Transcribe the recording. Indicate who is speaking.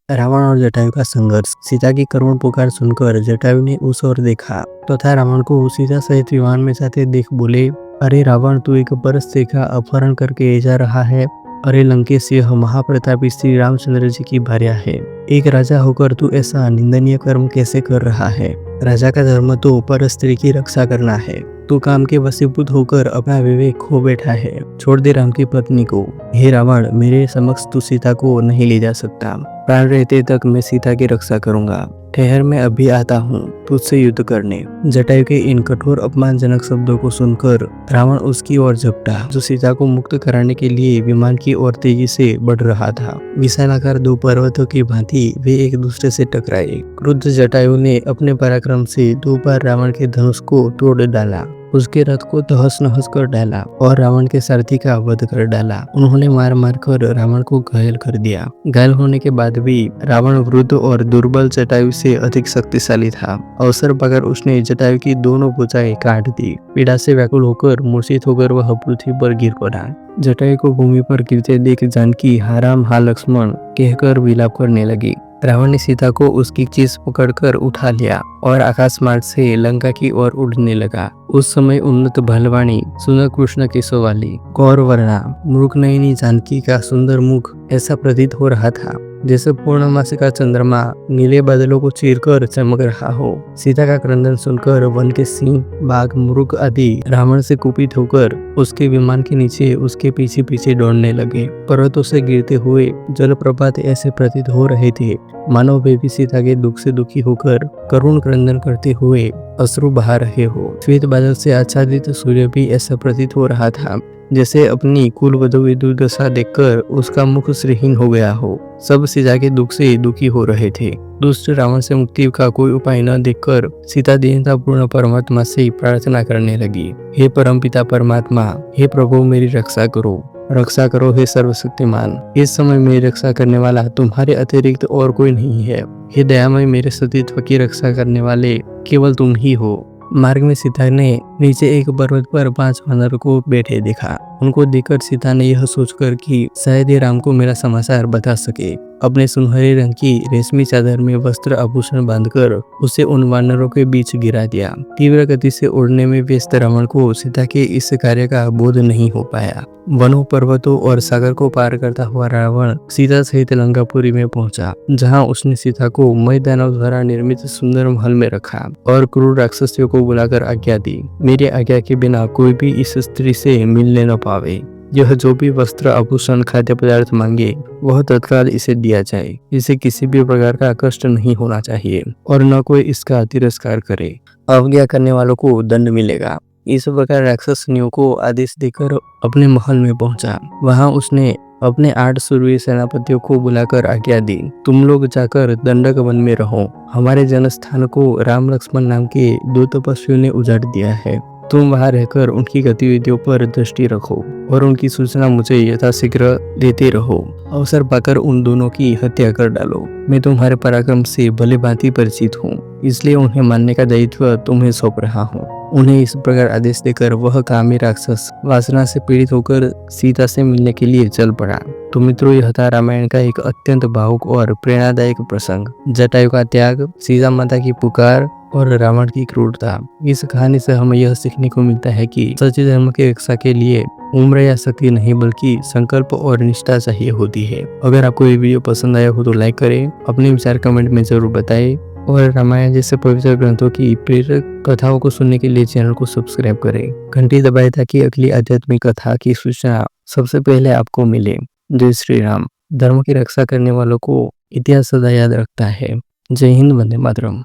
Speaker 1: रावण और जटायु का संघर्ष। सीता की करुण पुकार सुनकर जटायु ने उस ओर देखा तथा रावण को सीता सहित विमान में जाते देख बोले, अरे रावण, तू एक परस्त्री का अपहरण करके जा रहा है। अरे लंकेश, यह महाप्रतापी श्री रामचंद्र जी की भार्या है। एक राजा होकर तू ऐसा निंदनीय कर्म कैसे कर रहा है? राजा का धर्म तो परस्त्री की रक्षा करना है। तू काम के वशीभूत होकर अपना विवेक खो बैठा है। छोड़ दे राम की पत्नी को। हे रावण, मेरे समक्ष तू सीता को नहीं ले जा सकता। प्राण रहते तक मैं सीता की रक्षा करूंगा। ठहर, मैं अभी आता हूँ तुझसे युद्ध करने। जटायु के इन कठोर अपमानजनक शब्दों को सुनकर रावण उसकी ओर झपटा, जो सीता को मुक्त कराने के लिए विमान की ओर तेजी से बढ़ रहा था। विशालाकार दो पर्वतों की भांति वे एक दूसरे से टकराए। क्रुद्ध जटायु ने अपने पराक्रम से 2 बार रावण के धनुष को तोड़ डाला, उसके रथ को तहस नहस कर डाला और रावण के सारथी का वध कर डाला। उन्होंने मार मार कर रावण को घायल कर दिया। घायल होने के बाद भी रावण वृद्ध और दुर्बल जटायु से अधिक शक्तिशाली था। अवसर पाकर उसने जटायु की दोनों भुजाएं काट दी। पीड़ा से व्याकुल होकर मूर्छित होकर वह पृथ्वी पर गिर पड़ा। जटायु को भूमि पर गिरते देख जानकी हा राम हा लक्ष्मण कहकर विलाप करने लगी। रावण ने सीता को उसकी चीज पकड़कर उठा लिया और आकाश मार्ग से लंका की ओर उड़ने लगा। उस समय उन्नत भलवानी, सुंदर कृष्ण केशव वाली, गौर वर्णा, मृगनयनी जानकी का सुंदर मुख ऐसा प्रतीत हो रहा था जैसे पूर्णमासी का चंद्रमा नीले बादलों को चीरकर चमक रहा हो। सीता का क्रंदन सुनकर वन के सिंह, बाघ, मृग आदि रावण से कुपित होकर उसके विमान के नीचे उसके पीछे पीछे दौड़ने लगे। पर्वतों से गिरते हुए जलप्रपात ऐसे प्रतीत हो रहे थे मानो वे भी सीता के दुख से दुखी होकर करुण क्रंदन करते हुए अश्रु बहा रहे हो। श्वेत बादल से आच्छादित सूर्य भी ऐसा प्रतीत हो रहा था जैसे अपनी कुलवधू की दुर्दशा देखकर उसका मुख श्रीहीन हो गया हो। सब सीता के दुख से दुखी हो रहे थे। दुष्ट रावण से मुक्ति का कोई उपाय न देखकर सीता दीनता पूर्ण परमात्मा से प्रार्थना करने लगी। हे परमपिता परमात्मा, हे प्रभु, मेरी रक्षा करो, रक्षा करो हे सर्वशक्तिमान। इस समय मेरी रक्षा करने वाला तुम्हारे अतिरिक्त और कोई नहीं है। हे दयामय, मेरे सतीत्व की रक्षा करने वाले केवल तुम ही हो। मार्ग में सीता ने नीचे एक पर्वत पर 5 वानर को बैठे देखा। उनको देखकर सीता ने यह सोचकर कि शायद ये राम को मेरा समाचार बता सके, अपने सुनहरे रंग की रेशमी चादर में वस्त्र आभूषण बांधकर उसे उन वानरों के बीच गिरा दिया। तीव्र गति से उड़ने में व्यस्त रावण को सीता के इस कार्य का बोध नहीं हो पाया। वनों, पर्वतों और सागर को पार करता हुआ रावण सीता सहित लंकापुरी में पहुंचा, जहां उसने सीता को मय दानव द्वारा निर्मित सुंदर महल में रखा और क्रूर राक्षसियों को बुलाकर आज्ञा दी, मेरी आज्ञा के बिना कोई भी इस स्त्री से मिलने न पावे। यह जो भी वस्त्र, आभूषण, खाद्य पदार्थ मांगे वह तत्काल इसे दिया जाए। इसे किसी भी प्रकार का कष्ट नहीं होना चाहिए और न कोई इसका तिरस्कार करे। अवज्ञा करने वालों को दंड मिलेगा। इस प्रकार राक्षसनियों को आदेश देकर अपने महल में पहुंचा। वहां उसने अपने 8 शूरवीर सेनापतियों को बुलाकर आज्ञा दी, तुम लोग जाकर दंडक वन में रहो। हमारे जनस्थान को राम लक्ष्मण नाम के 2 तपस्वियों ने उजाड़ दिया है। तुम वहां रहकर उनकी गतिविधियों पर दृष्टि रखो और उनकी सूचना मुझे यथाशीघ्र देते रहो। अवसर पाकर उन दोनों की हत्या कर डालो। मैं तुम्हारे पराक्रम से भली भांति परिचित हूँ, इसलिए उन्हें मारने का दायित्व तुम्हें सौंप रहा हूँ। उन्हें इस प्रकार आदेश देकर वह कामी राक्षस वासना से पीड़ित होकर सीता से मिलने के लिए चल पड़ा। तो मित्रों, यह था रामायण का एक अत्यंत भावुक और प्रेरणादायक प्रसंग, जटायु का त्याग, सीता माता की पुकार और रावण की क्रूरता। इस कहानी से हमें यह सीखने को मिलता है कि सच्चे धर्म की रक्षा के लिए उम्र या शक्ति नहीं बल्कि संकल्प और निष्ठा चाहिए होती है। अगर आपको ये वीडियो पसंद आया हो तो लाइक करें, अपने विचार कमेंट में जरूर बताएं और रामायण जैसे पवित्र ग्रंथों की प्रेरक कथाओं को सुनने के लिए चैनल को सब्सक्राइब करें, घंटी दबाएं ताकि अगली आध्यात्मिक कथा की सूचना सबसे पहले आपको मिले। जय श्री राम। धर्म की रक्षा करने वालों को इतिहास सदा याद रखता है। जय हिंद, वंदे मातरम।